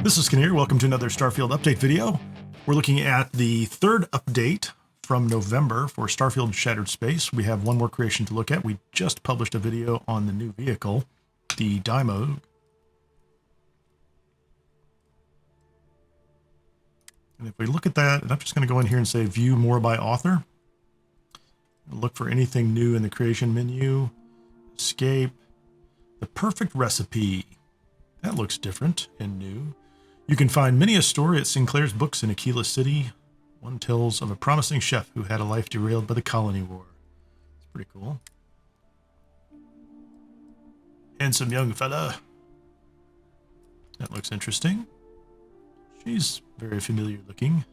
This is Kineer. Welcome to another Starfield update video. We're looking at the third update from November for Starfield Shattered Space. We have one more creation to look at. We just published a video on the new vehicle, the Dymo. And if we look at that, and I'm just going to go in here and say view more by author. Look for anything new in the creation menu. Escape. The perfect recipe. That looks different and new. You can find many a story at Sinclair's Books in Akila City. One tells of a promising chef who had a life derailed by the colony war. It's pretty cool. Handsome young fella. That looks interesting. She's very familiar looking.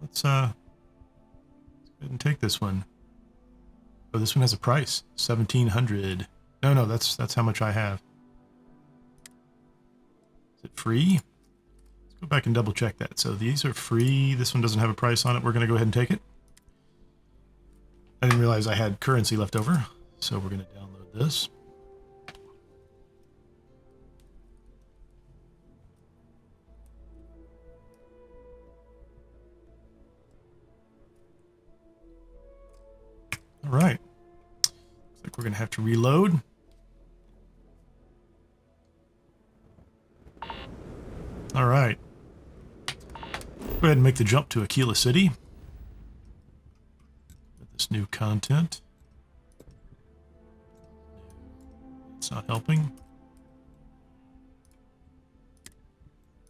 Let's go ahead and take this one. Oh, this one has a price. 1,700. No, that's how much I have. Is it free? Let's go back and double check that. So these are free. This one doesn't have a price on it. We're going to go ahead and take it. I didn't realize I had currency left over. So we're going to download this. All right. Looks like we're going to have to reload. All right. Go ahead and make the jump to Akila City with this new content. It's not helping.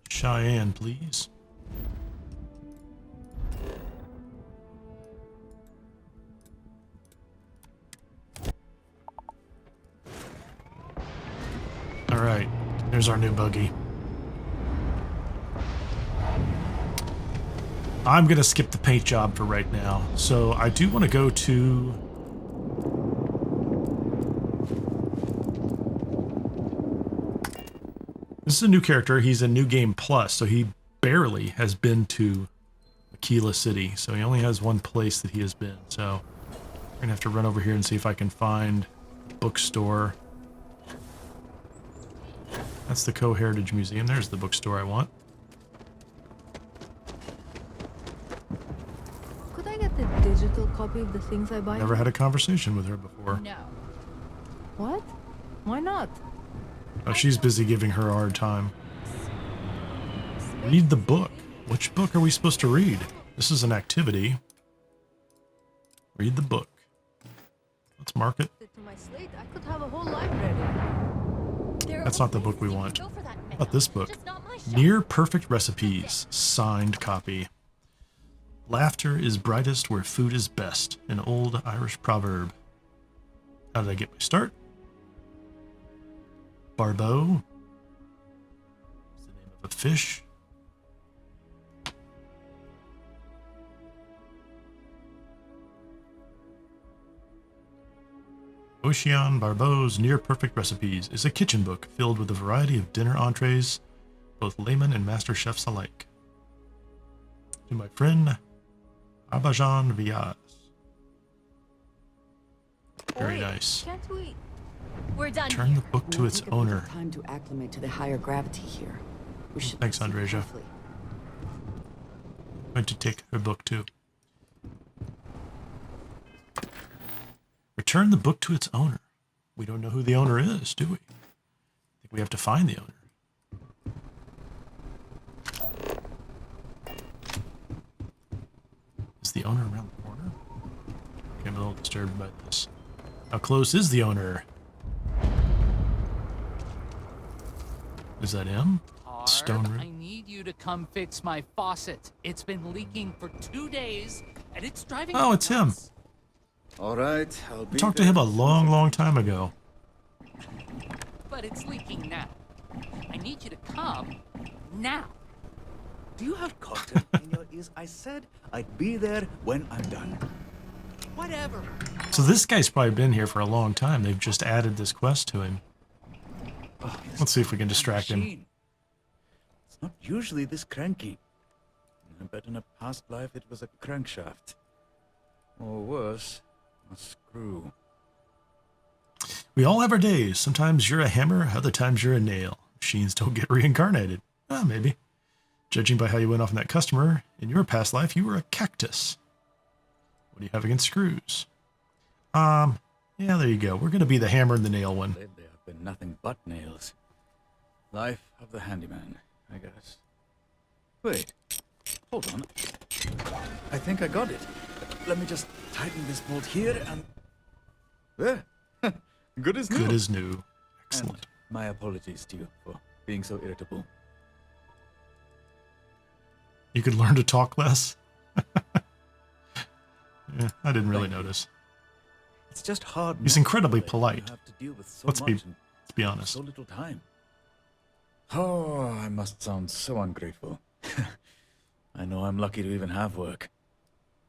Cheyenne, please. All right. There's our new buggy. I'm going to skip the paint job for right now. So I do want to go to... This is a new character. He's a New Game Plus, so he barely has been to Akila City. So he only has one place that he has been. So I'm going to have to run over here and see if I can find a bookstore. That's the Co-Heritage Museum. There's the bookstore I want. The digital copy of the things I buy? Never had a conversation with her before. No. What? Why not? Oh, she's busy giving her a hard time. Read the book. Which book are we supposed to read? This is an activity. Read the book. Let's mark it. To my slate, I could have a whole library. That's not the book we want. How about this book? Near Perfect Recipes. Signed copy. Laughter is brightest where food is best. An old Irish proverb. How did I get my start? Barbeau. Is the name of a fish. Ocean Barbeau's Near Perfect Recipes is a kitchen book filled with a variety of dinner entrees, both laymen and master chefs alike. To my friend Abajan Viaz. Very nice. Can't we? We're done. Turn the book to its owner. Time to acclimate to the higher gravity here. We should. Thanks, Andreja. I'm going to take her book too. Return the book to its owner. We don't know who the owner is, do we? I think we have to find the owner. Is the owner around the corner? Okay, I'm a little disturbed by this. How close is the owner? Is that him? Stone room? I need you to come fix my faucet. It's been leaking for 2 days, and it's driving me Oh, it's him. nuts. All right, I'll be I talked to him a long time ago. But it's leaking now. I need you to come now. Do you have cotton in your ears? I said I'd be there when I'm done. Whatever. So this guy's probably been here for a long time. They've just added this quest to him. Oh, Let's see if we can distract him. machine. It's not usually this cranky. I bet in a past life it was a crankshaft. Or worse, a screw. We all have our days. Sometimes you're a hammer, other times you're a nail. Machines don't get reincarnated. Maybe. Judging by how you went off on that customer, in your past life, you were a cactus. What do you have against screws? Yeah, there you go. We're going to be the hammer and the nail one. Lately, I've been nothing but nails. Life of the handyman, I guess. Wait, hold on. I think I got it. Let me just tighten this bolt here and... There. Good as new. Good as new. Excellent. And my apologies to you for being so irritable. You could learn to talk less. Yeah, I didn't really Thank you. notice. It's just hard. He's not incredibly to polite. have to deal with so Let's much in be honest. so little time. Oh, I must sound so ungrateful. I know I'm lucky to even have work.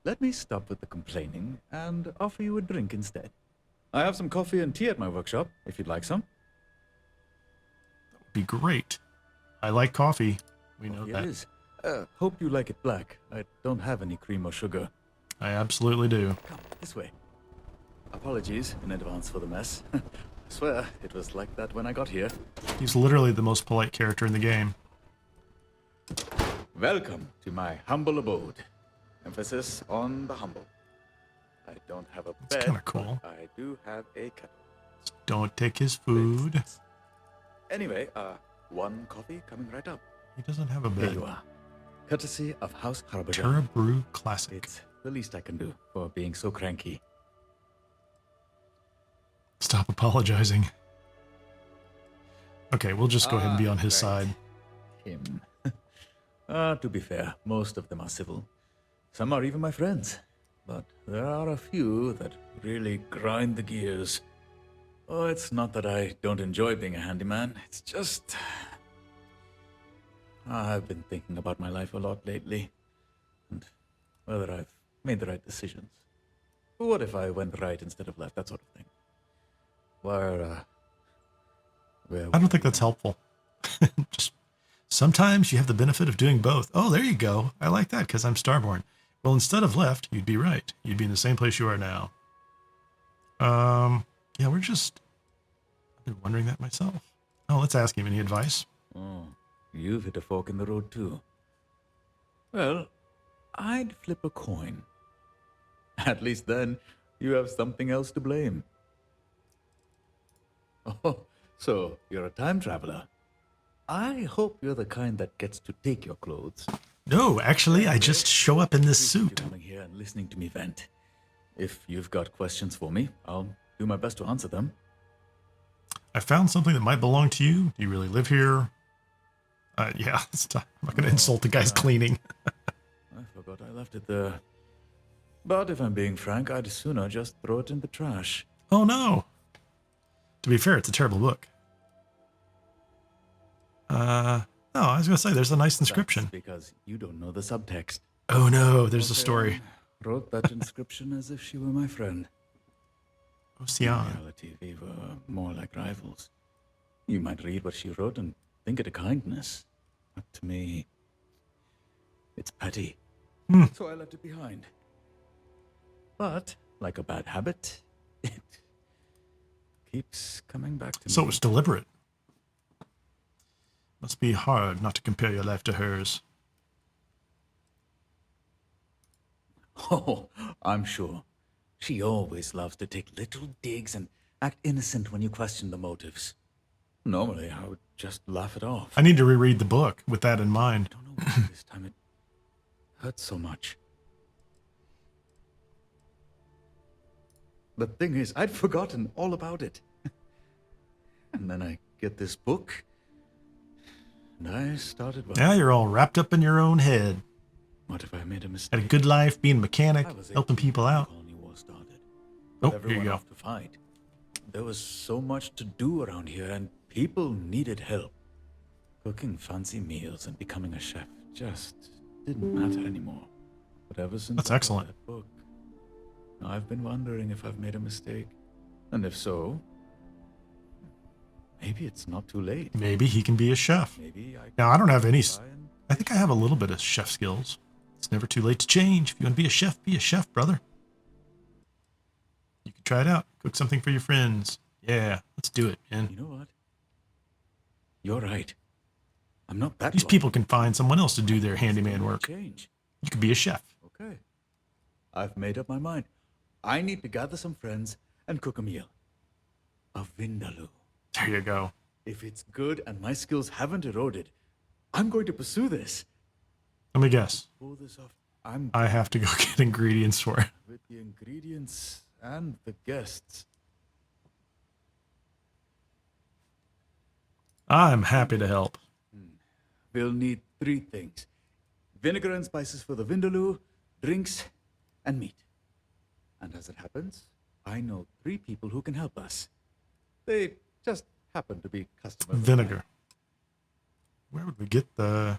Let me stop with the complaining and offer you a drink instead. I have some coffee and tea at my workshop, if you'd like some. Be great. I like coffee. We know Here that. it is. Hope you like it black. I don't have any cream or sugar. I absolutely do. Come, this way. Apologies in advance for the mess. I swear, it was like that when I got here. He's literally the most polite character in the game. Welcome to my humble abode. Emphasis on the humble. I don't have a That's bed, kinda cool. but I do have a kettle. Don't take his food. Anyway, one coffee coming right up. He doesn't have a There bed. you are. Courtesy of House Harbinger. Terra Brew Classic. It's the least I can do for being so cranky. Stop apologizing. Okay, we'll just go ahead and be on his right. side. Him. To be fair, most of them are civil. Some are even my friends. But there are a few that really grind the gears. Oh, it's not that I don't enjoy being a handyman. It's just... I've been thinking about my life a lot lately. And whether I've made the right decisions. What if I went right instead of left? That sort of thing. Where I don't think that's helpful. Just sometimes you have the benefit of doing both. Oh, there you go. I like that because I'm starborn. Well, instead of left, you'd be right. You'd be in the same place you are now. Yeah, I've been wondering that myself. Oh, let's ask him any advice. Oh, you've hit a fork in the road too. Well, I'd flip a coin. At least then, you have something else to blame. Oh, so you're a time traveler. I hope you're the kind that gets to take your clothes. No, actually, I just show up in this Appreciate suit. you coming here and listening to me vent. If you've got questions for me, I'll do my best to answer them. I found something that might belong to you. Do you really live here? Yeah, I'm not going to insult the guy's cleaning. I forgot I left it there. But if I'm being frank, I'd sooner just throw it in the trash. Oh, no. To be fair, it's a terrible book. No, I was going to say, there's a nice inscription. That's because you don't know the subtext. Oh, no, there's a story. Wrote that inscription as if she were my friend. In Ocean. reality, we were more like rivals. You might read what she wrote and think it a kindness. But to me, it's petty. So I left it behind. But, like a bad habit, it keeps coming back to me. So it was deliberate. Must be hard not to compare your life to hers. Oh, I'm sure. She always loves to take little digs and act innocent when you question the motives. Normally, I would just laugh it off. I need to reread the book with that in mind. I don't know why this time it hurts so much. The thing is, I'd forgotten all about it. And then I get this book, and I started... Now you're all wrapped up in your own head. What if I made a Had mistake? a good life, being a mechanic, I was helping 18 people when the out. colony war started. Oh, With here you everyone go. off to fight. There was so much to do around here, and people needed help. Cooking fancy meals and becoming a chef just didn't matter anymore. But ever since That's I read excellent. that book, I've been wondering if I've made a mistake. And if so, maybe it's not too late. Maybe he can be a chef. Maybe I Now, I don't have any... try and I think I have a little bit of chef skills. It's never too late to change. If you want to be a chef, brother. You can try it out. Cook something for your friends. Yeah, let's do it, man. You know what? You're right. I'm not that These blind. people can find someone else to do their handyman work. Change. You could be a chef. Okay. I've made up my mind. I need to gather some friends and cook a meal. A vindaloo. There you go. If it's good and my skills haven't eroded, I'm going to pursue this. Let me guess. Pull this off. I'm I have to go get ingredients for it. with the ingredients and the guests. I'm happy to help. We'll need 3 things. Vinegar and spices for the vindaloo, drinks, and meat. And as it happens, I know 3 people who can help us. They just happen to be customers. of Vinegar. mine. Where would we get the...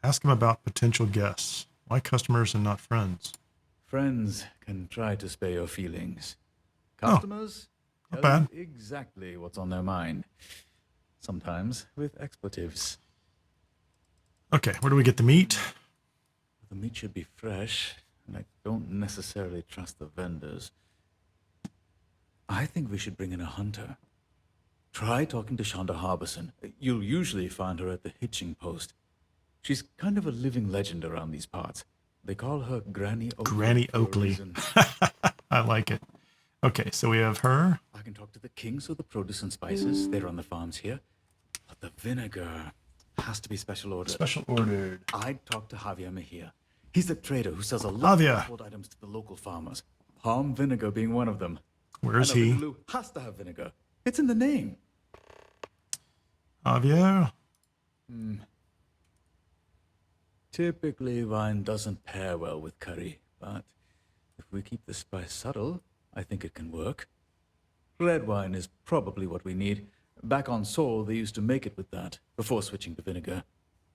Ask him about potential guests. Why customers and not friends? Friends can try to spare your feelings. Customers not tell bad. you exactly what's on their mind. Sometimes with expletives. Okay, where do we get the meat? The meat should be fresh, and I don't necessarily trust the vendors. I think we should bring in a hunter. Try talking to Shonda Harbison. You'll usually find her at the hitching post. She's kind of a living legend around these parts. They call her Granny Oakley. Granny for a Oakley. reason. I like it. Okay, so we have her. I can talk to the kings of the produce and spices. They run the farms here. But the vinegar has to be special ordered. Special ordered. I'd talk to Javier Mejia. He's the trader who sells a lot Javier. of household items to the local farmers. Palm vinegar being one of them. Where is And a he? vindaloo has to have vinegar. It's in the name. Javier. Typically, wine doesn't pair well with curry, but if we keep the spice subtle, I think it can work. Red wine is probably what we need. Back on Seoul, they used to make it with that, before switching to vinegar.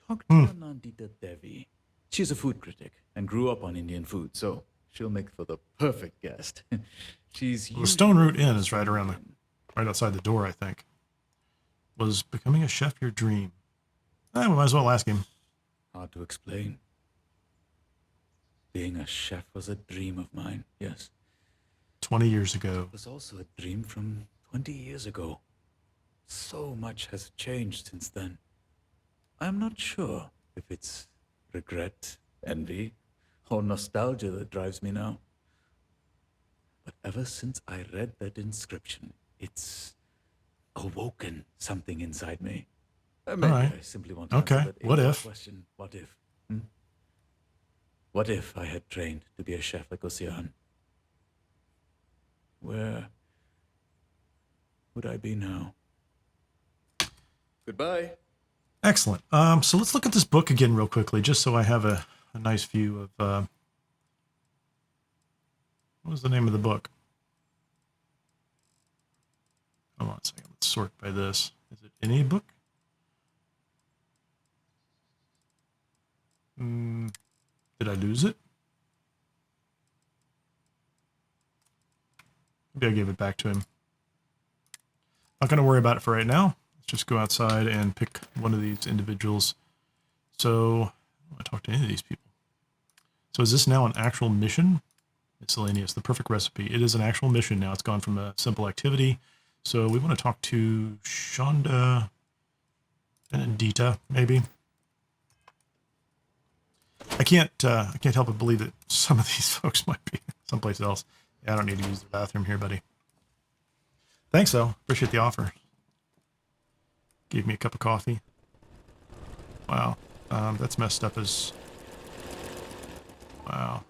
Talk to Nandita Devi. She's a food critic and grew up on Indian food, so she'll make for the perfect guest. She's The Stone Root Inn is right around right outside the door, I think. Was becoming a chef your dream? We might as well ask him. hard to explain. Being a chef was a dream of mine, yes. 20 years ago. It was also a dream from 20 years ago. So much has changed since then. I'm not sure if it's regret, envy, or nostalgia that drives me now. But ever since I read that inscription, it's awoken something inside me. Maybe right. I simply want to Okay, answer that what age-old if? question, what if? What if I had trained to be a chef like Ocean? Where would I be now? Goodbye. Excellent. So let's look at this book again real quickly, just so I have a nice view of, what was the name of the book? Hold on a second. Let's sort by this. Is it any book? Did I lose it? Maybe I gave it back to him. Not going to worry about it for right now. Let's just go outside and pick one of these individuals. So, I don't want to talk to any of these people. So is this now an actual mission? Miscellaneous, the perfect recipe. It is an actual mission now. It's gone from a simple activity. So we want to talk to Shonda and Dita, maybe. I can't help but believe that some of these folks might be someplace else. Yeah, I don't need to use the bathroom here, buddy. Thanks, though. Appreciate the offer. Gave me a cup of coffee. Wow. That's messed up as... Wow.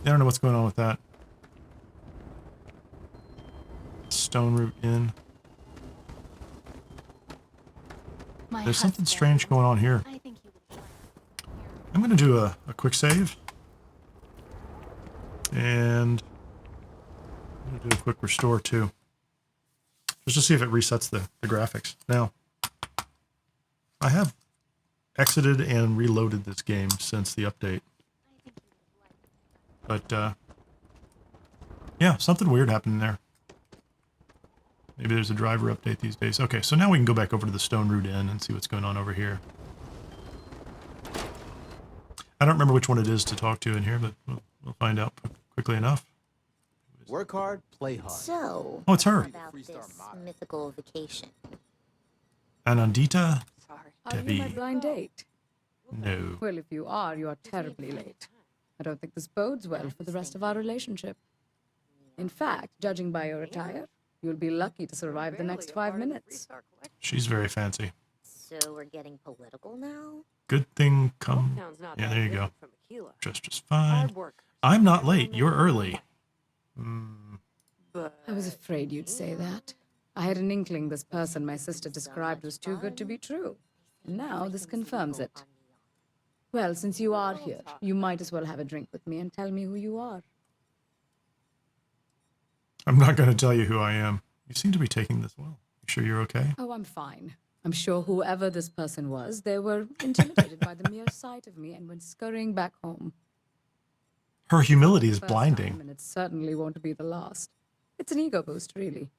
I don't know what's going on with that. Stone Root Inn. There's something strange going on here. I think he would like I'm going to do a quick save. And I'm going to do a quick restore too. Just to see if it resets the graphics. Now, I have exited and reloaded this game since the update. But, yeah, something weird happened in there. Maybe there's a driver update these days. Okay, so now we can go back over to the Stone Root Inn and see what's going on over here. I don't remember which one it is to talk to in here, but we'll find out quickly enough. Work hard, play hard. So, Oh, it's her. about this mythical vacation. Anandita? Sorry. Are you my Debbie. blind date? No. Well, if you are terribly late. I don't think this bodes well for the rest of our relationship. In fact, judging by your attire, you'll be lucky to survive the next 5 minutes. She's very fancy. So we're getting political now? Good thing come. Town's not Yeah, that there you go. different from Akila. Just fine. Hard work. I'm not late. You're early. But I was afraid you'd say that. I had an inkling this person my sister described was too good to be true. And now this confirms it. Well, since you are here, you might as well have a drink with me and tell me who you are. I'm not going to tell you who I am. You seem to be taking this well. You sure you're okay? Oh, I'm fine. I'm sure whoever this person was, they were intimidated by the mere sight of me and went scurrying back home. Her humility is First blinding. time, and it certainly won't be the last. It's an ego boost, really.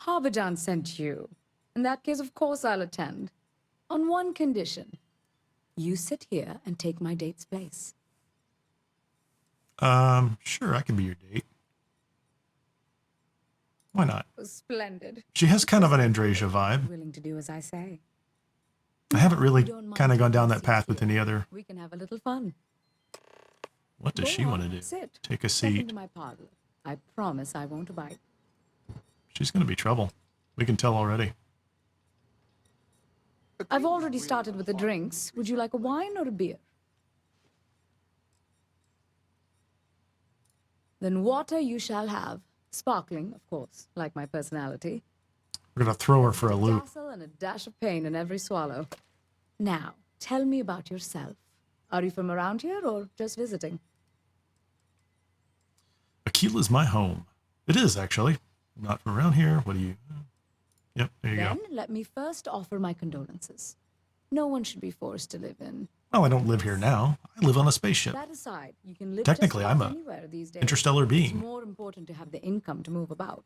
Harbajan sent you. In that case, of course I'll attend. On one condition. You sit here and take my date's place. Sure, I can be your date. Why not? It was splendid. She has kind of an Andrasia vibe. Willing to do as I say. I haven't really Don't mind kind of gone down taking that path with seats any here. other. We can have a little fun. What does Go she want to on, do? Sit. Take a Step seat. into my parlor. I promise I won't bite. She's going to be trouble. We can tell already. I've already started with the drinks. Would you like a wine or a beer? Then water you shall have. Sparkling, of course, like my personality. We're going to throw her for a loop. Dazzle and a dash of pain in every swallow. Now, tell me about yourself. Are you from around here or just visiting? Akila's my home. It is, actually. I'm not from around here. What do you... Yep, there you Then go. let me first offer my condolences. No one should be forced to live in. Well, I don't live here now. I live on a spaceship. That aside, you can live Technically, just I'm about a anywhere these days. interstellar It's being. more important to have the income to move about.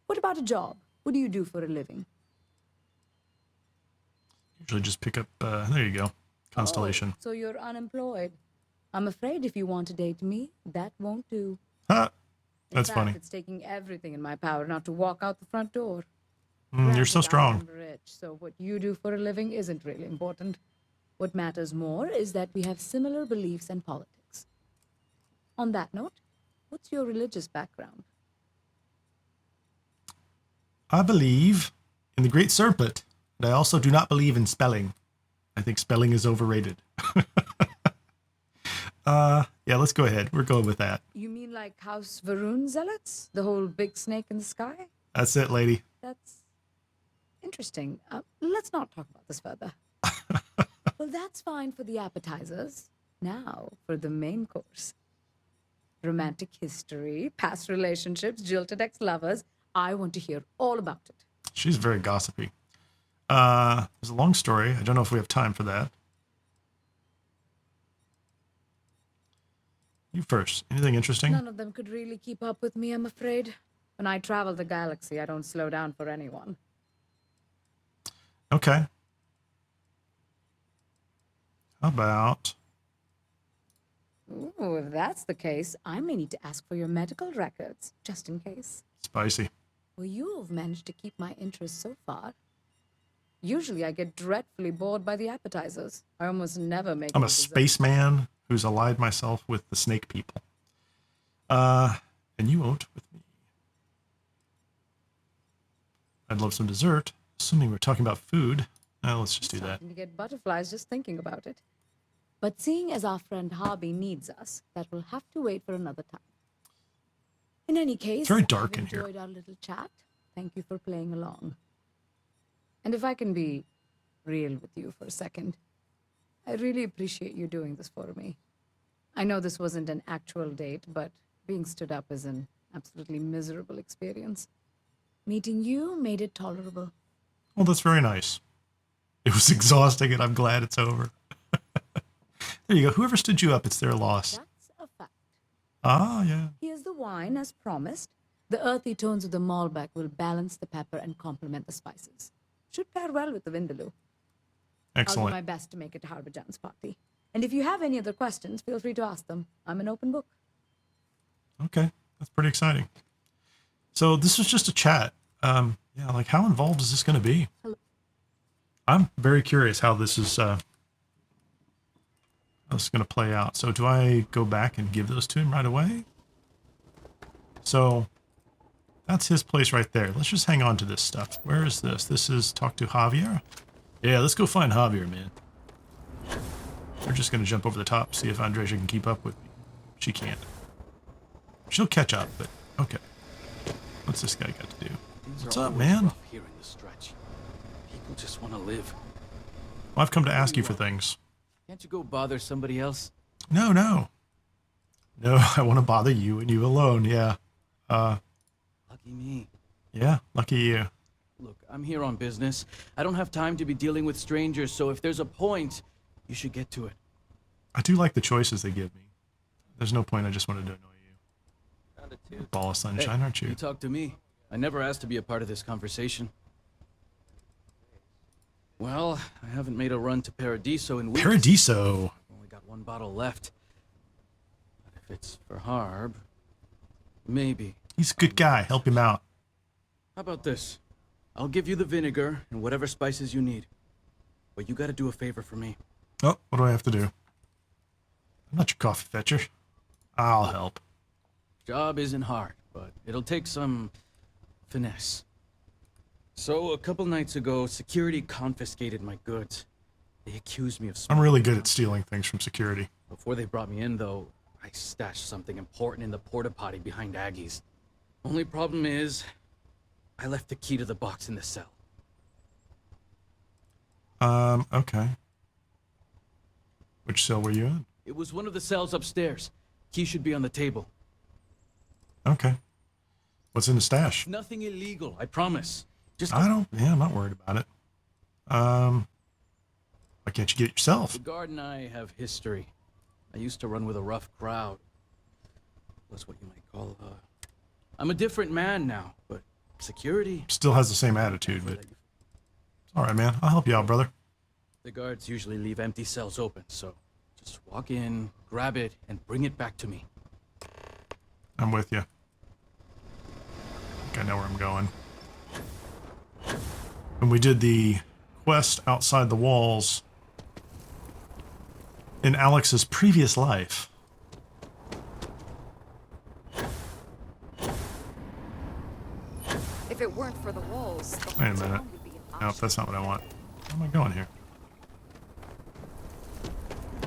What about a job? What do you do for a living? Usually just pick up... there you go. Constellation. Oh, so you're unemployed. I'm afraid if you want to date me, that won't do. Ha! In That's fact, funny. It's taking everything in my power not to walk out the front door. You're so Granted, strong. I'm rich, so what you do for a living isn't really important. What matters more is that we have similar beliefs and politics. On that note, what's your religious background? I believe in the Great Serpent, and I also do not believe in spelling. I think spelling is overrated. Yeah, let's go ahead. We're going with that. You mean like House Varun zealots? The whole big snake in the sky? That's it, lady. That's interesting. Let's not talk about this further. Well, that's fine for the appetizers. Now, for the main course. Romantic history, past relationships, jilted ex-lovers. I want to hear all about it. She's very gossipy. It's a long story. I don't know if we have time for that. You first. Anything interesting? None of them could really keep up with me, I'm afraid. When I travel the galaxy, I don't slow down for anyone. Okay. How about... Ooh, if that's the case, I may need to ask for your medical records, just in case. spicy? Well, you've managed to keep my interest so far. Usually I get dreadfully bored by the appetizers. I almost never make I'm any a dessert. spaceman who's allied myself with the snake people. And you won't with me. I'd love some dessert, assuming we're talking about food. Let's just do that. Starting to get butterflies just thinking about it. But seeing as our friend Harvey needs us, that will have to wait for another time. In any case, It's very dark I've in here. enjoyed our little chat. Thank you for playing along. And if I can be real with you for a second, I really appreciate you doing this for me. I know this wasn't an actual date, but being stood up is an absolutely miserable experience. Meeting you made it tolerable. Well, that's very nice. It was exhausting, and I'm glad it's over. There you go. Whoever stood you up, it's their loss. That's a fact. Ah, yeah. Here's the wine, as promised. The earthy tones of the Malbec will balance the pepper and complement the spices. Should pair well with the Vindaloo. I'll Excellent. do my best to make it to Harbijan's party. And if you have any other questions, feel free to ask them. I'm an open book. Okay, that's pretty exciting. So this was just a chat. Yeah, like how involved is this going to be? I'm very curious how this is going to play out. So do I go back and give those to him right away? So that's his place right there. Let's just hang on to this stuff. Where is this? This is talk to Javier. Yeah, let's go find Javier, man. We're just going to jump over the top, see if Andresia can keep up with me. She can't. She'll catch up, but okay. What's this guy got to do? What's up, man? Here in the stretch. People just want to live. Well, I've come to ask you for things. Can't you go bother somebody else? No, no. No, I want to bother you and you alone, yeah. Lucky me. Yeah, lucky you. Look, I'm here on business. I don't have time to be dealing with strangers, so if there's a point, you should get to it. I do like the choices they give me. There's no point, I just wanted to annoy you. Ball of sunshine, aren't you? You talk to me. I never asked to be a part of this conversation. Well, I haven't made a run to Paradiso in weeks. Paradiso! I've only got one bottle left. But if it's for Harb, maybe. He's a good guy, help him out. How about this? I'll give you the vinegar and whatever spices you need. But you gotta do a favor for me. Oh, what do I have to do? I'm not your coffee fetcher. I'll help. Job isn't hard, but it'll take some finesse. So, a couple nights ago, security confiscated my goods. They accused me of I'm really good at stealing things from security. Before they brought me in, though, I stashed something important in the porta potty behind Aggie's. Only problem is, I left the key to the box in the cell. Okay. Which cell were you in? It was one of the cells upstairs. Key should be on the table. Okay. What's in the stash? Nothing illegal, I promise. Just I'm not worried about it. Why can't you get it yourself? The guard and I have history. I used to run with a rough crowd. That's what you might call, I'm a different man now, but security... Still has the same attitude, but... It's alright, man. I'll help you out, brother. The guards usually leave empty cells open, so just walk in, grab it, and bring it back to me. I'm with you. I think I know where I'm going. When we did the quest outside the walls in Alex's previous life. If it weren't for the walls, the whole Wait a minute. town would be an No, option. that's not what I want. Where am I going here?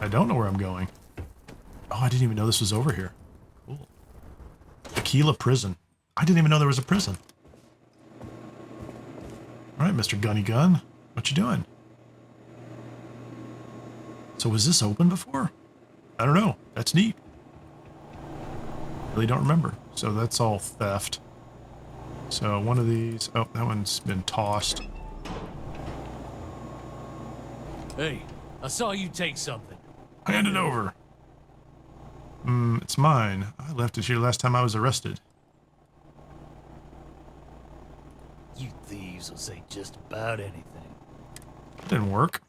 I don't know where I'm going. Oh, I didn't even know this was over here. Cool. Akila prison. I didn't even know there was a prison. All right, Mr. Gunny Gun. What you doing? So was this open before? I don't know. That's neat. Really don't remember. So that's all theft. So one of these... Oh, that one's been tossed. Hey, I saw you take something. Hand it over. It's mine. I left it here last time I was arrested. You thieves will say just about anything. Didn't work.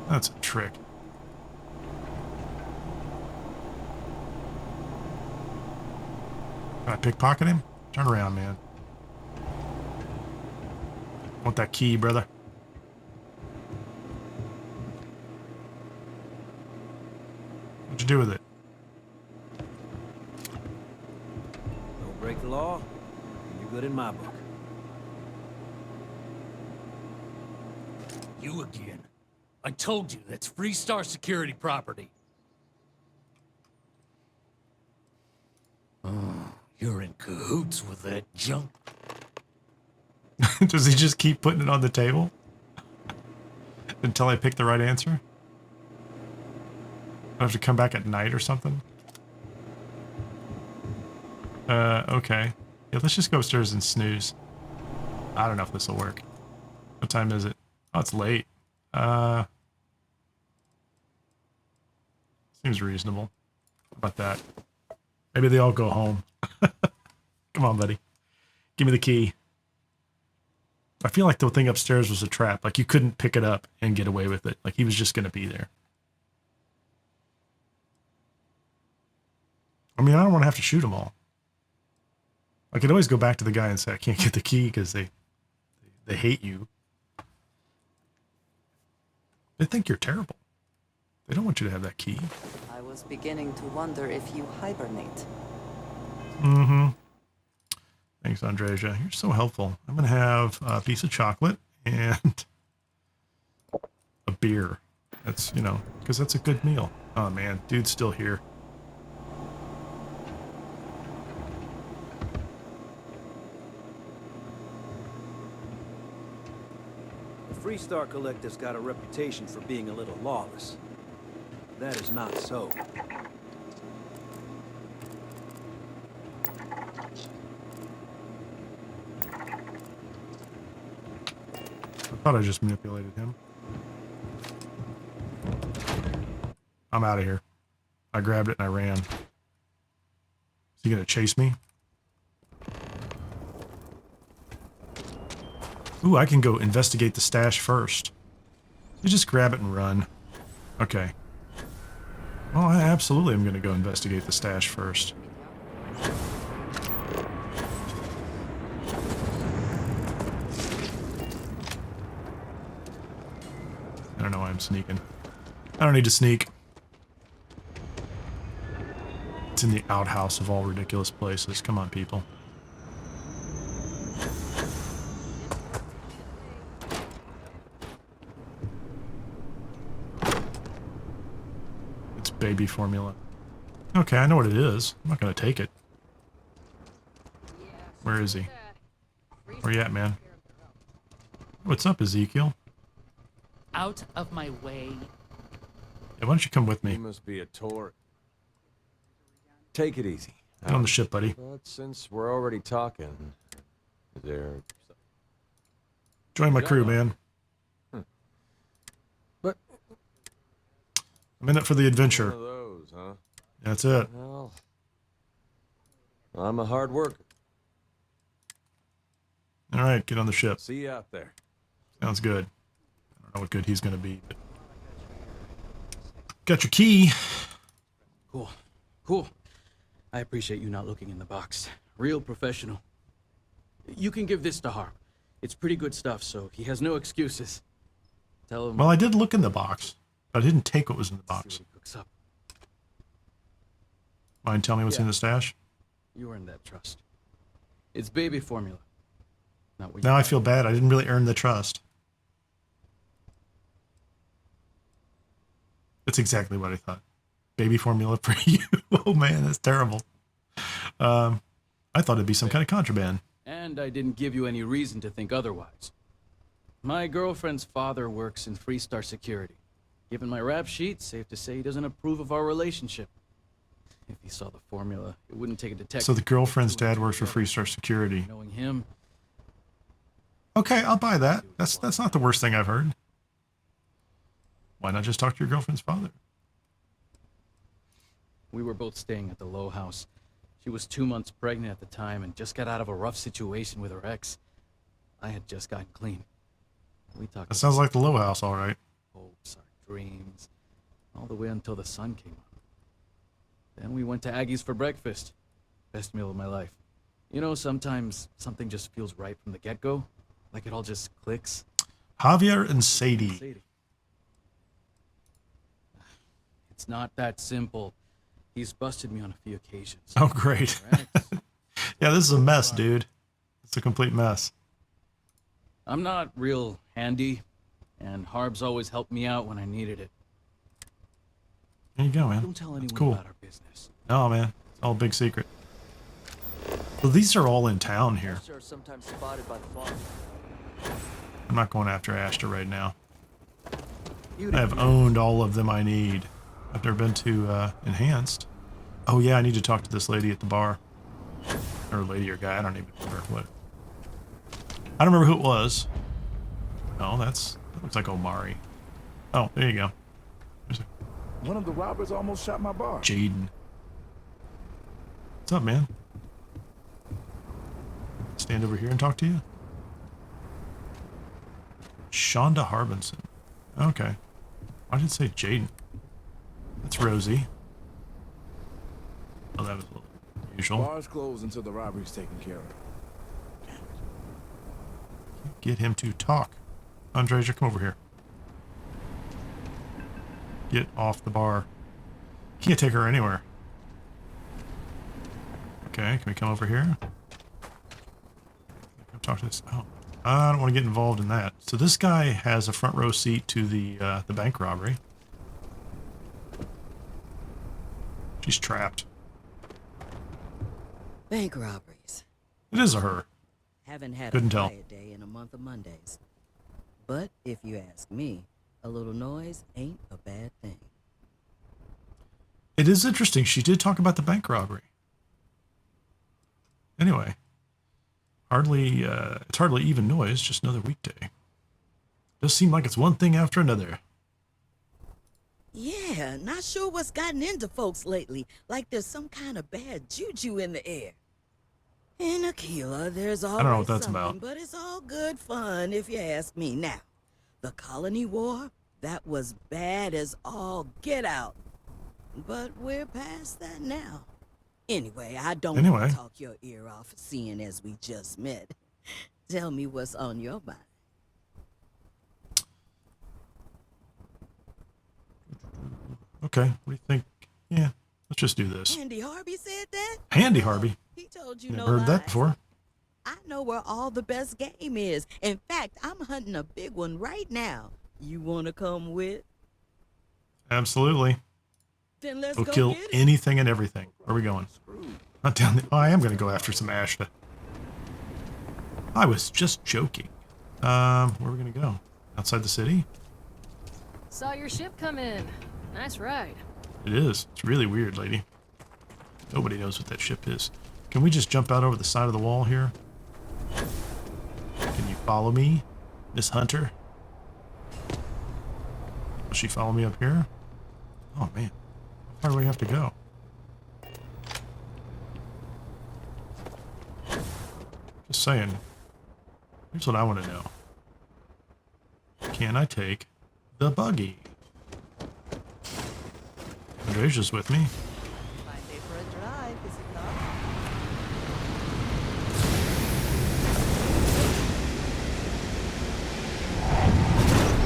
That's a trick. Can I pickpocket him? Turn around, man. Want that key, brother? What'd you do with it? Don't break the law, you're good in my book. You again. I told you, that's Freestar Security property. Oh, you're in cahoots with that junk. Does he just keep putting it on the table? Until I pick the right answer? I have to come back at night or something? Okay. Yeah, let's just go upstairs and snooze. I don't know if this will work. What time is it? Oh, it's late. Seems reasonable. How about that? Maybe they all go home. Come on, buddy. Give me the key. I feel like the thing upstairs was a trap. Like you couldn't pick it up and get away with it. Like he was just going to be there. I mean, I don't want to have to shoot them all. I could always go back to the guy and say, I can't get the key because they hate you. They think you're terrible. They don't want you to have that key. I was beginning to wonder if you hibernate. Mm-hmm. Thanks, Andreja. You're so helpful. I'm going to have a piece of chocolate and a beer. That's, you know, because that's a good meal. Oh, man. Dude's still here. The Freestar Collector's got a reputation for being a little lawless. That is not so. I thought I just manipulated him. I'm out of here. I grabbed it and I ran. Is he going to chase me? Ooh, I can go investigate the stash first. You just grab it and run. Okay. Well, I absolutely am going to go investigate the stash first. I don't know why I'm sneaking. I don't need to sneak. It's in the outhouse of all ridiculous places. Come on, people. It's baby formula. Okay, I know what it is. I'm not going to take it. Where is he? Where you at, man? What's up, Ezekiel? Out of my way. Yeah, why don't you come with me? You must be a tour. Take it easy. Get on the ship, buddy. But since we're already talking, is there... Join my crew, man. But... I'm in it for the adventure. One of those, huh? That's it. Well, I'm a hard worker. All right, get on the ship. See you out there. Sounds good. I don't know what good he's going to be, but... Got your key. Cool. Cool. I appreciate you not looking in the box. Real professional. You can give this to Harb. It's pretty good stuff, so he has no excuses. Tell him... Well, I did look in the box, but I didn't take what was in the box. See what he cooks up. Mind telling me what's in the stash? You earned that trust. It's baby formula. Not what Now I you feel bad. I didn't really earn the trust. That's exactly what I thought. Baby formula for you. Oh man, that's terrible. I thought it'd be some kind of contraband. And I didn't give you any reason to think otherwise. My girlfriend's father works in Freestar Security. Given my rap sheet, safe to say he doesn't approve of our relationship. If he saw the formula, it wouldn't take a detective. So the girlfriend's dad works for Freestar Security. Knowing him. Okay, I'll buy that. That's not the worst thing I've heard. Why not just talk to your girlfriend's father? We were both staying at the Low House. She was 2 months pregnant at the time and just got out of a rough situation with her ex. I had just gotten clean. We talked. That sounds like the Low House, all right. Hopes, our dreams, all the way until the sun came up. Then we went to Aggie's for breakfast. Best meal of my life. You know, sometimes something just feels right from the get-go. Like it all just clicks. Javier and Sadie. It's not that simple. He's busted me on a few occasions. Oh, great. Yeah, this is a mess, dude. It's a complete mess. I'm not real handy, and Harb's always helped me out when I needed it. There you go, man. Don't tell anyone cool. about our business. No, man. It's all a big secret. Well, these are all in town here. Are sometimes spotted by the farm. I'm not going after Ashta right now. I have owned all of them I need. I've never been to Enhanced. Oh yeah, I need to talk to this lady at the bar. Or lady or guy, I don't even remember what. I don't remember who it was. Oh, that looks like Omari. Oh, there you go. One of the robbers almost shot my bar. Jaden. What's up, man? Stand over here and talk to you? Shonda Harbinson. Okay. Why did it say Jaden? That's Rosie. Oh, that was a little unusual. Bar's closed until the robbery's taken care of. Get him to talk. Andreja, come over here. Get off the bar. Can't take her anywhere. Okay, can we come over here? Come talk to this. Oh, I don't want to get involved in that. So this guy has a front row seat to the bank robbery. She's trapped. Bank robberies. It is a her. Haven't had Couldn't a tell. quiet day in a month of Mondays. But if you ask me, a little noise ain't a bad thing. It is interesting. She did talk about the bank robbery. Anyway, it's hardly even noise, just another weekday. Does seem like it's one thing after another. Yeah, not sure what's gotten into folks lately. Like there's some kind of bad juju in the air. In Akila, there's always know what that's something, about. but it's all good fun if you ask me. Now, the Colony War, that was bad as all get out. But we're past that now. Anyway, I don't want to talk your ear off, seeing as we just met. Tell me what's on your mind. Okay, what do you think? Yeah, let's just do this. Handy Harb said that? Handy Harby. He told you Never no heard that lies. before. I know where all the best game is. In fact, I'm hunting a big one right now. You want to come with? Absolutely. Then let's We'll go kill get it. anything and everything. Where are we going? Not down the... Oh, I am going to go after some Ashta. I was just joking. Where are we going to go? Outside the city? Saw your ship come in. Nice ride. It is. It's really weird, lady. Nobody knows what that ship is. Can we just jump out over the side of the wall here? Can you follow me, Miss Hunter? Will she follow me up here? Oh, man. How far do we have to go? Just saying. Here's what I want to know. Can I take the buggy? Andreja's with me. Fine day for a drive, is it not?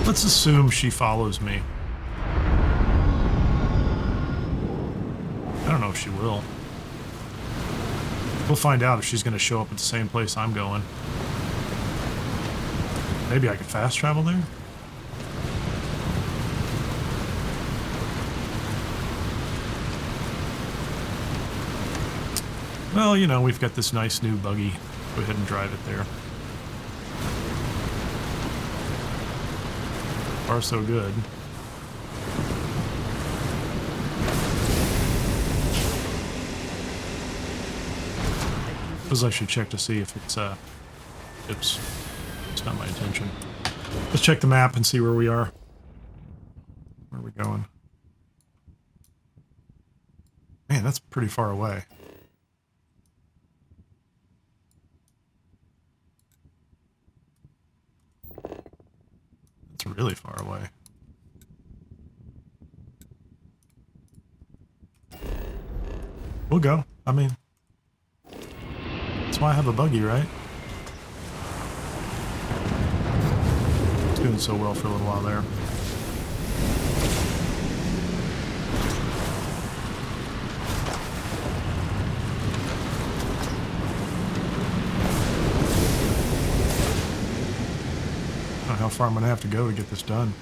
Let's assume she follows me. I don't know if she will. We'll find out if she's going to show up at the same place I'm going. Maybe I could fast travel there? Well, you know, we've got this nice new buggy. Go ahead and drive it there. Far so good. Suppose I should check to see if it's, oops. It's not my intention. Let's check the map and see where we are. Where are we going? Man, that's pretty far away. It's really far away. We'll go. I mean, that's why I have a buggy, right? It's doing so well for a little while there. I don't know how far I'm going to have to go to get this done.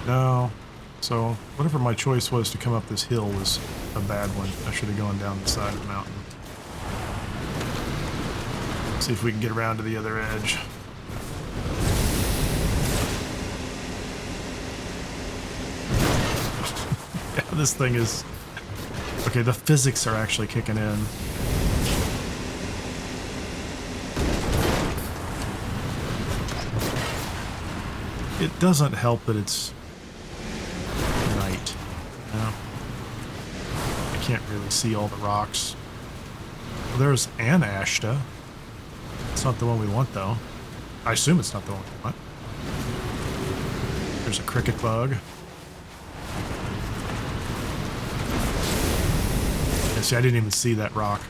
No. So, whatever my choice was to come up this hill was a bad one. I should have gone down the side of the mountain. See if we can get around to the other edge. Yeah, this thing is... Okay, the physics are actually kicking in. It doesn't help that it's night. You know? I can't really see all the rocks. There's an Ashta. It's not the one we want, though. I assume it's not the one we want. There's a cricket bug. Yeah, see, I didn't even see that rock.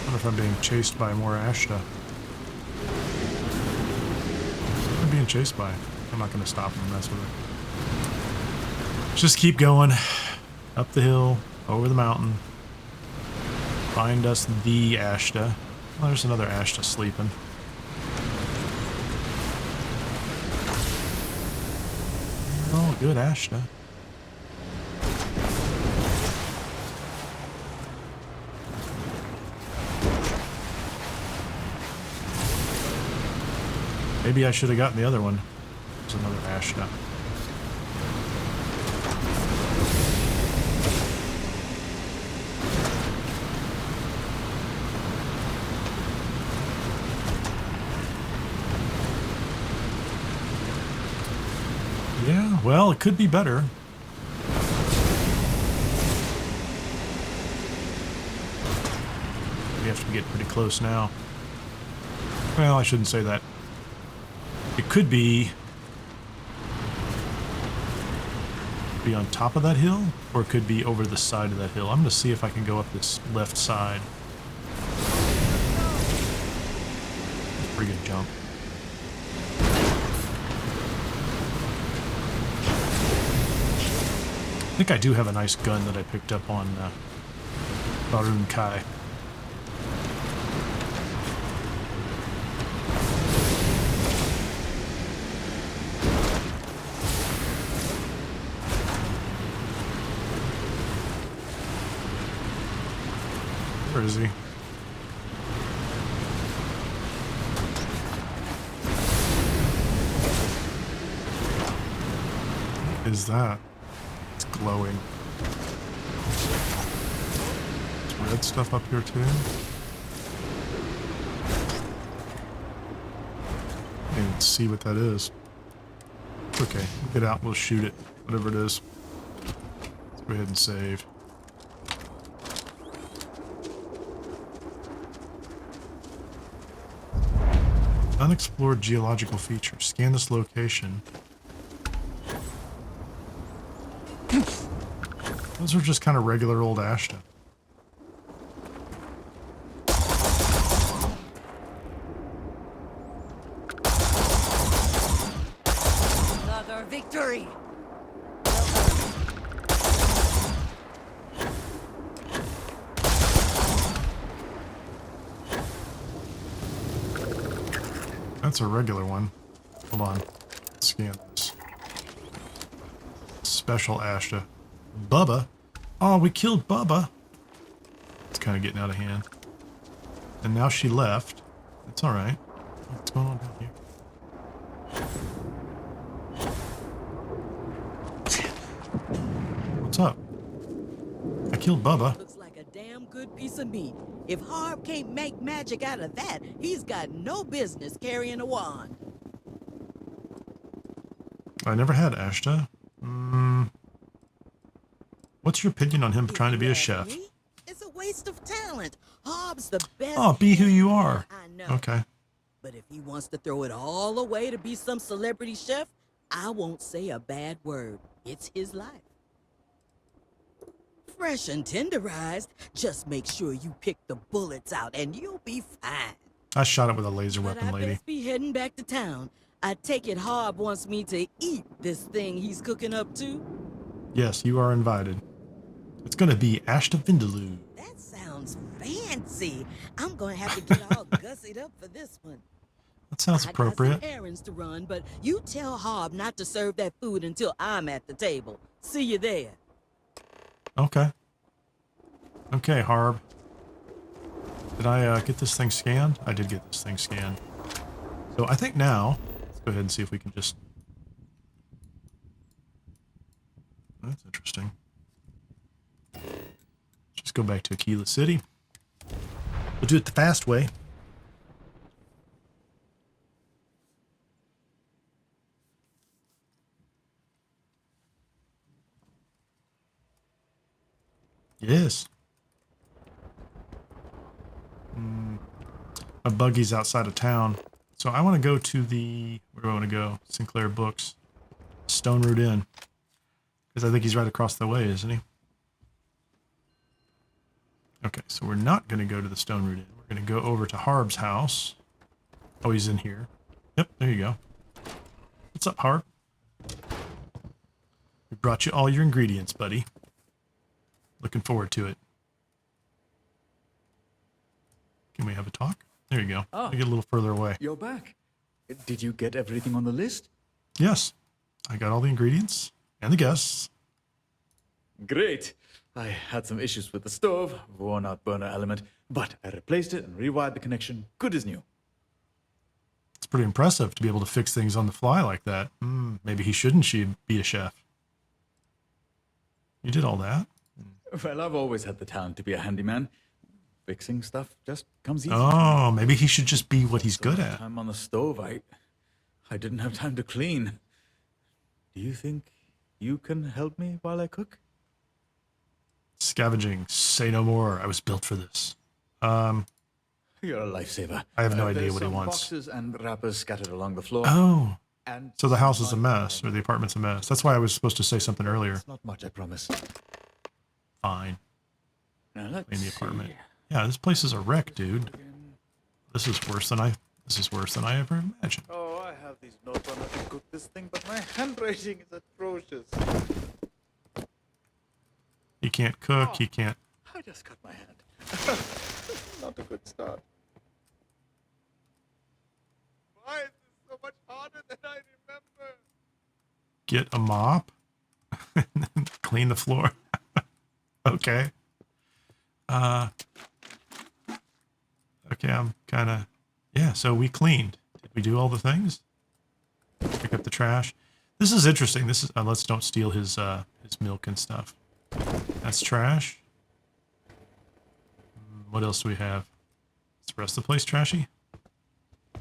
I wonder if I'm being chased by more Ashta. I'm being chased by. I'm not going to stop and mess with it. Just keep going. Up the hill, over the mountain. Find us the Ashta. Oh, there's another Ashta sleeping. Oh, good Ashta. Maybe I should have gotten the other one. There's another Ashta. Yeah, well, it could be better. We have to get pretty close now. Well, I shouldn't say that. It could be on top of that hill, or it could be over the side of that hill. I'm going to see if I can go up this left side. That's a pretty good jump. I think I do have a nice gun that I picked up on Barun Kai. Where is he? What is that? It's glowing. There's red stuff up here too. I can't even see what that is. It's okay. We'll get out. We'll shoot it. Whatever it is. Let's go ahead and save. Unexplored geological features. Scan this location. Those are just kind of regular old Ashta. Another victory! That's a regular one. Hold on. Let's scan this. Special Ashta. Bubba? Oh, we killed Bubba. It's kind of getting out of hand. And now she left. It's alright. What's going on down here? What's up? I killed Bubba. Looks like a damn good piece of meat. If Harb can't make magic out of that, he's got no business carrying a wand. I never had Ashta. What's your opinion on him trying to be a chef? It's a waste of talent. Harb's the best. Oh, be who you are. I know. Okay. But if he wants to throw it all away to be some celebrity chef, I won't say a bad word. It's his life. Fresh and tenderized, just make sure you pick the bullets out and you'll be fine. I shot it with a laser But weapon, I lady. best be heading back to town. I take it Harb wants me to eat this thing he's cooking up too? Yes, you are invited. It's gonna be Ashta Vindaloo. That sounds fancy. I'm gonna have to get all gussied up for this one. That sounds appropriate. I got some errands to run, but you tell Harb not to serve that food until I'm at the table. See you there. Okay. Okay, Harb. Did I get this thing scanned? I did get this thing scanned. So I think now, let's go ahead and see if we can just... That's interesting. Just go back to Akila City. We'll do it the fast way. Yes. My buggy's outside of town. So I want to go to the... Where do I want to go? Sinclair Books. Stone Root Inn. Because I think he's right across the way, isn't he? Okay, so we're not going to go to the Stone Root Inn. We're going to go over to Harb's house. Oh, he's in here. Yep, there you go. What's up, Harb? We brought you all your ingredients, buddy. Looking forward to it. Can we have a talk? There you go. Ah, Get a little further away. You're back. Did you get everything on the list? Yes. I got all the ingredients and the guests. Great. I had some issues with the stove, worn out burner element, but I replaced it and rewired the connection. Good as new. It's pretty impressive to be able to fix things on the fly like that. Maybe he shouldn't be a chef. You did all that? Well, I've always had the talent to be a handyman. Fixing stuff just comes easy. Oh, maybe he should just be what he's So good much at. time on the stove, I didn't have time to clean. Do you think you can help me while I cook? Scavenging. Say no more. I was built for this. You're a lifesaver. I have no idea There's what he some wants. boxes and wrappers scattered along the floor. Oh. And So the house is a mess, or the apartment's a mess. That's why I was supposed to say something earlier. It's not much, I promise. Fine. Now let's In the apartment. see. Yeah, this place is a wreck, dude. This is worse than I ever imagined. Oh, I have these notes on how to cook this thing, but my handwriting is atrocious. He can't cook, he can't. I just cut my hand. Not a good start. Why is this so much harder than I remember? Get a mop. Clean the floor. Okay. Okay, I'm kind of... Yeah, so we cleaned. Did we do all the things? Pick up the trash. This is interesting. This is... let's don't steal his milk and stuff. That's trash. What else do we have? Is the rest of the place trashy?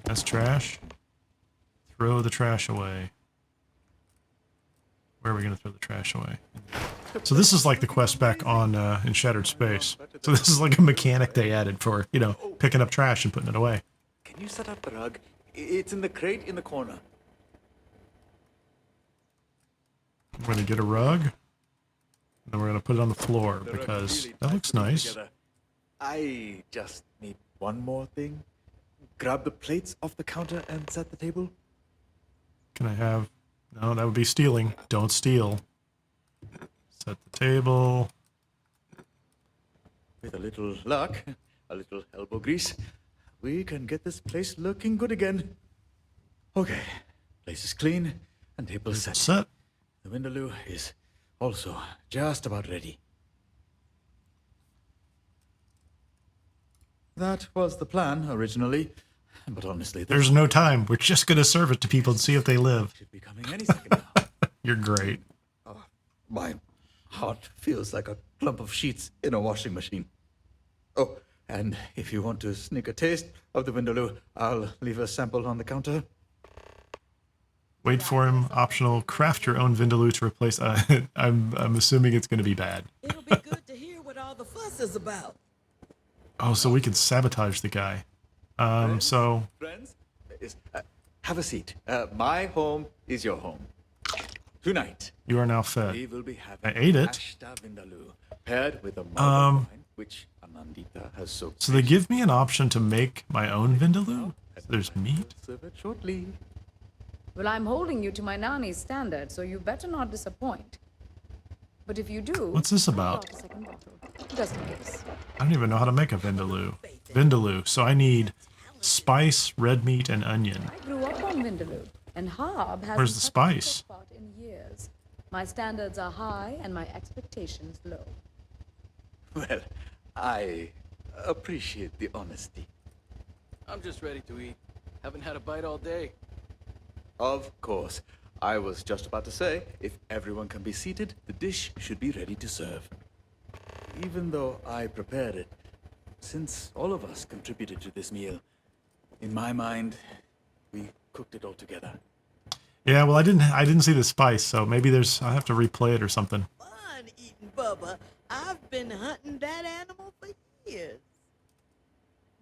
That's trash. Throw the trash away. Where are we going to throw the trash away? So this is like the quest back on in Shattered Space. So this is like a mechanic they added for, you know, picking up trash and putting it away. Can you set up the rug? It's in the crate in the corner. We're going to get a rug. And then we're going to put it on the floor The rug because really that ties looks it all nice. together. I just need one more thing. Grab the plates off the counter and set the table. Can I have... No, that would be stealing. Don't steal. Set the table. With a little luck, a little elbow grease, we can get this place looking good again. Okay, place is clean and table set. Set. The Vindaloo is also just about ready. That was the plan originally, but honestly, There's no time. We're just going to serve it to people and see if they live. should be coming any second now. You're great. My heart feels like a clump of sheets in a washing machine. Oh, and if you want to sneak a taste of the Vindaloo, I'll leave a sample on the counter. Wait for him. Optional. Craft your own Vindaloo to replace... I'm assuming it's going to be bad. It'll be good to hear what all the fuss is about. Oh, so we can sabotage the guy. So... Friends, have a seat. My home is your home. Tonight, You are now fed. we will be having I ate it. Ashta Vindaloo paired with a mug of wine, which Anandita has soaked. So they give me an option to make my own Vindaloo? So there's meat? Serve it shortly. Well, I'm holding you to my nanny's standard, so you better not disappoint. But if you do... What's this I'll about? brought a second bottle, just in case. I don't even know how to make a Vindaloo. Vindaloo. So I need spice, red meat, and onion. I grew up on Vindaloo, and Harb has Where's the spice? in years. My standards are high and my expectations low. Well, I appreciate the honesty. I'm just ready to eat. Haven't had a bite all day. Of course. I was just about to say, if everyone can be seated, the dish should be ready to serve. Even though I prepared it, since all of us contributed to this meal, in my mind, we cooked it all together. Yeah, well, I didn't see the spice, so maybe I'll have to replay it or something. Fun eating Bubba. I've been hunting that animal for years.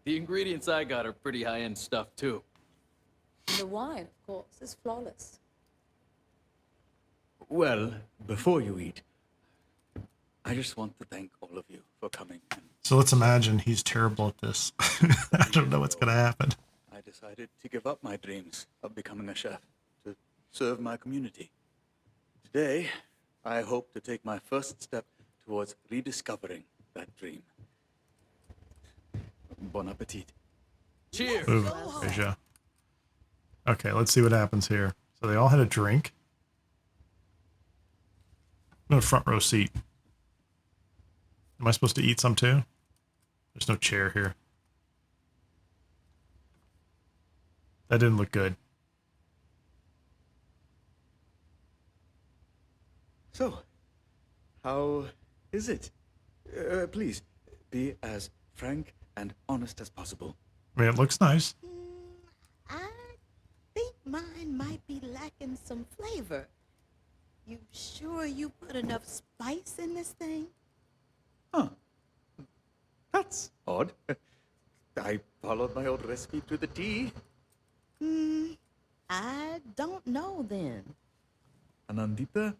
The ingredients I got are pretty high-end stuff, too. And the wine, of course, is flawless. Well, before you eat, I just want to thank all of you for coming. So let's imagine he's terrible at this. I don't know what's going to happen. I decided to give up my dreams of becoming a chef to serve my community. Today, I hope to take my first step towards rediscovering that dream. Bon appetit. Cheers! Ooh, Asia. Okay, let's see what happens here. So they all had a drink. No front row seat. Am I supposed to eat some too? There's no chair here. That didn't look good. So, how is it? Please, be as frank and honest as possible. I mean, it looks nice. I think mine might be lacking some flavor. You sure you put enough spice in this thing? Huh. That's odd. I followed my old recipe to the T. I don't know then. Anandita,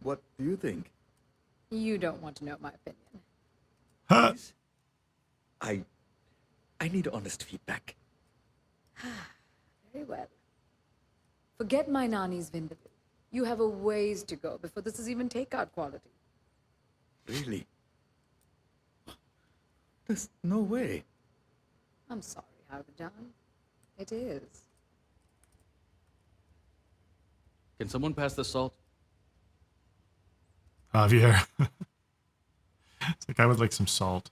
what do you think? You don't want to know my opinion. Huh. Please? I need honest feedback. Very well. Forget my Nani's vindaloo. You have a ways to go before this is even takeout quality. Really? There's no way. I'm sorry, Harbajan. It is. Can someone pass the salt? Javier. It's like I would like some salt.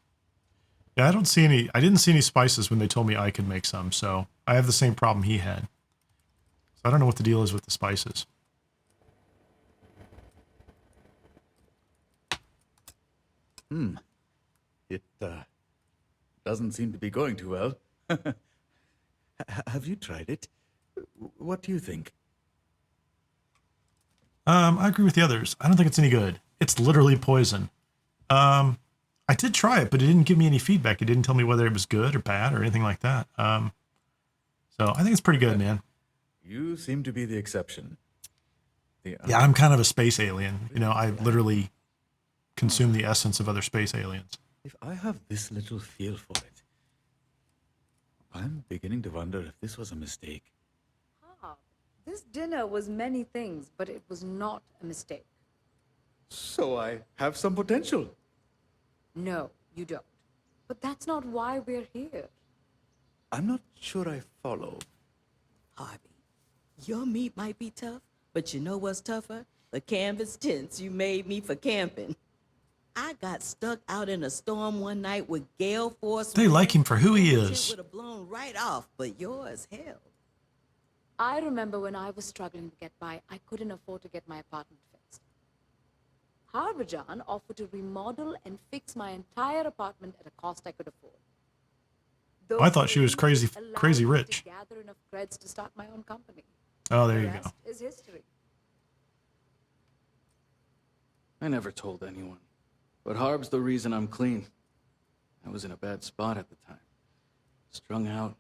Yeah, I didn't see any spices when they told me I could make some, so I have the same problem he had. So I don't know what the deal is with the spices. It doesn't seem to be going too well. Have you tried it? What do you think? I agree with the others. I don't think it's any good. It's literally poison. I did try it, but it didn't give me any feedback. It didn't tell me whether it was good or bad or anything like that. So I think it's pretty good, man. You seem to be the exception. Yeah, I'm kind of a space alien. You know, I literally consume the essence of other space aliens. If I have this little feel for it, I'm beginning to wonder if this was a mistake. This dinner was many things, but it was not a mistake. So I have some potential. No, you don't. But that's not why we're here. I'm not sure I follow. Harvey, your meat might be tough, but you know what's tougher? The canvas tents you made me for camping. I got stuck out in a storm one night with gale force. They like him for who he is. Would have blown right off, but yours held. I remember when I was struggling to get by, I couldn't afford to get my apartment fixed. Harbajan offered to remodel and fix my entire apartment at a cost I could afford. I thought she was crazy rich. To gather enough creds to start my own company. Oh, there you The go. rest is history. I never told anyone. But Harb's the reason I'm clean. I was in a bad spot at the time. Strung out,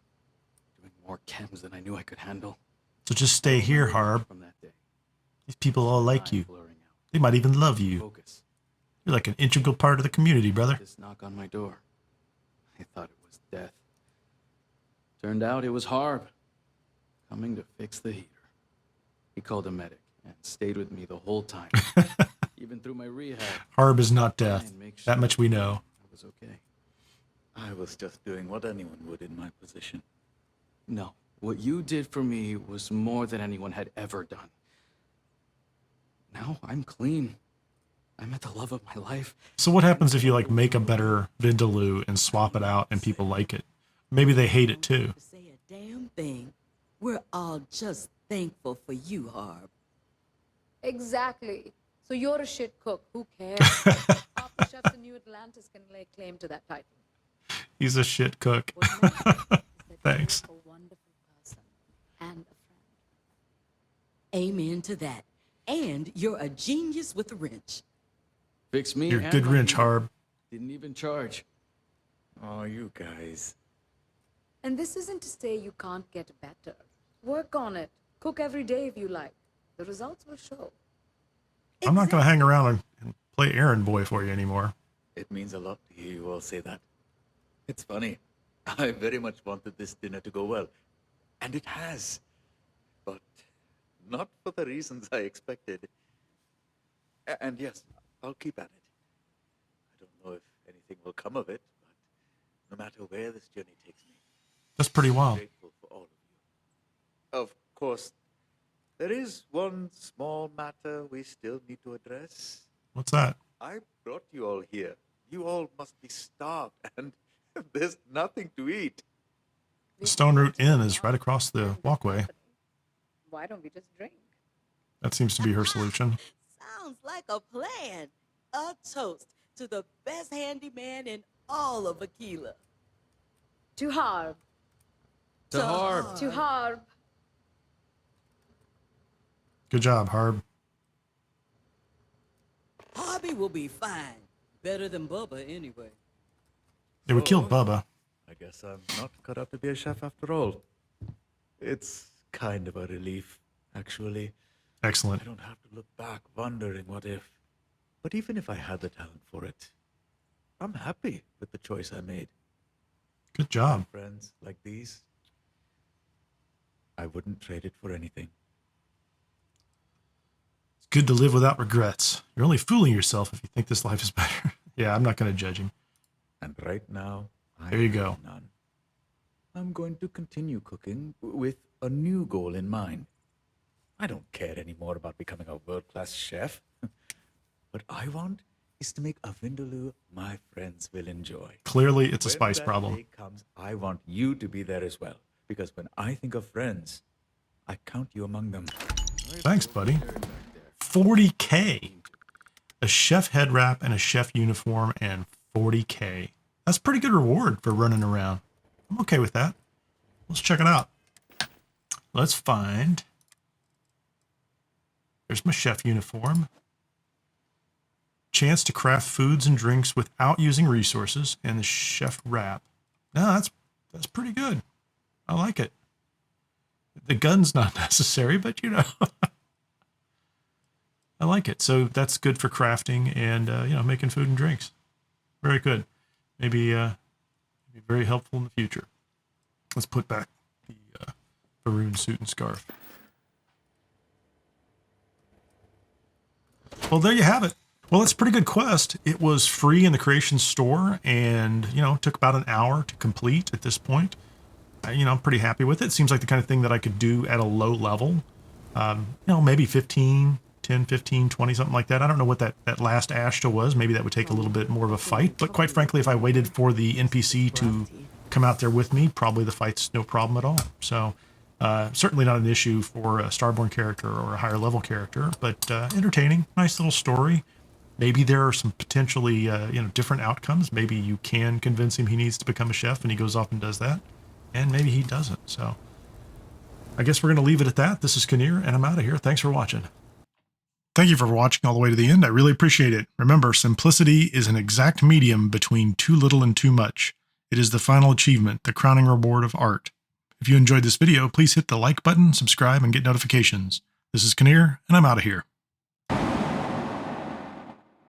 doing more chems than I knew I could handle. So just stay here, Harb. From that day, These people all like you. blurring out. They might even love you. Focus. You're like an integral part of the community, brother. This knock on my door. I thought it was death. Turned out it was Harb, coming to fix the heater. He called a medic and stayed with me the whole time, even through my rehab. Harb is not death. That much we know. I was okay. I was just doing what anyone would in my position. No, what you did for me was more than anyone had ever done. Now I'm clean. I met the love of my life. So what happens if you like make a better vindaloo and swap it out and people like it? Maybe they hate it too. Say a damn thing. We're all just thankful for you, Harb. Exactly. So you're a shit cook. Who cares? Half the chefs in New Atlantis can lay claim to that title. He's a shit cook. What matters is that Thanks. you're a wonderful person and a friend. Amen to that. And you're a genius with a wrench. Fix me You're a and good my wrench, heater. Harb. Didn't even charge. Oh, you guys. And this isn't to say you can't get better. Work on it. Cook every day if you like. The results will show. I'm not going to hang around and play errand boy for you anymore. It means a lot to hear you all say that. It's funny. I very much wanted this dinner to go well. And it has. But not for the reasons I expected. And yes, I'll keep at it. I don't know if anything will come of it, but no matter where this journey takes me, That's pretty I'm wild. grateful for all of you. Of course, there is one small matter we still need to address. What's that? I brought you all here. You all must be starved, and there's nothing to eat. The Stone Root Inn is right across the walkway. Why don't we just drink? That seems to be her solution. Sounds like a plan. A toast to the best handyman in all of Akila. To Harb. To Harb. To Harb. Good job, Harb. Harvey will be fine. Better than Bubba, anyway. They would kill Bubba. I guess I'm not cut out to be a chef after all. It's kind of a relief, actually. Excellent. I don't have to look back wondering what if. But even if I had the talent for it, I'm happy with the choice I made. Good job. Friends like these, I wouldn't trade it for anything. It's good to live without regrets. You're only fooling yourself if you think this life is better. Yeah, I'm not going to judge him. And right now, There you have go. none. I'm going to continue cooking with a new goal in mind. I don't care anymore about becoming a world-class chef. What I want is to make a vindaloo my friends will enjoy. Clearly, it's a When spice that problem. day comes, I want you to be there as well. Because when I think of friends, I count you among them. Thanks, buddy. 40K. A chef head wrap and a chef uniform and 40K. That's pretty good reward for running around. I'm okay with that. Let's check it out. Let's find... There's my chef uniform. Chance to craft foods and drinks without using resources, and the chef wrap. No, that's pretty good. I like it. The gun's not necessary, but you know, I like it. So that's good for crafting and you know, making food and drinks. Very good. Maybe be very helpful in the future. Let's put back the maroon suit and scarf. Well, there you have it. Well, it's a pretty good quest. It was free in the creation store and, you know, took about an hour to complete at this point. You know, I'm pretty happy with it. Seems like the kind of thing that I could do at a low level. You know, maybe 10, 15, 20, something like that. I don't know what that last Ashta was. Maybe that would take a little bit more of a fight. But quite frankly, if I waited for the NPC to come out there with me, probably the fight's no problem at all. So certainly not an issue for a Starborn character or a higher level character, but entertaining, nice little story. Maybe there are some potentially, you know, different outcomes. Maybe you can convince him he needs to become a chef and he goes off and does that. And maybe he doesn't. So I guess we're going to leave it at that. This is Kineer, and I'm out of here. Thanks for watching. Thank you for watching all the way to the end. I really appreciate it. Remember, simplicity is an exact medium between too little and too much. It is the final achievement, the crowning reward of art. If you enjoyed this video, please hit the like button, subscribe, and get notifications. This is Kineer, and I'm out of here.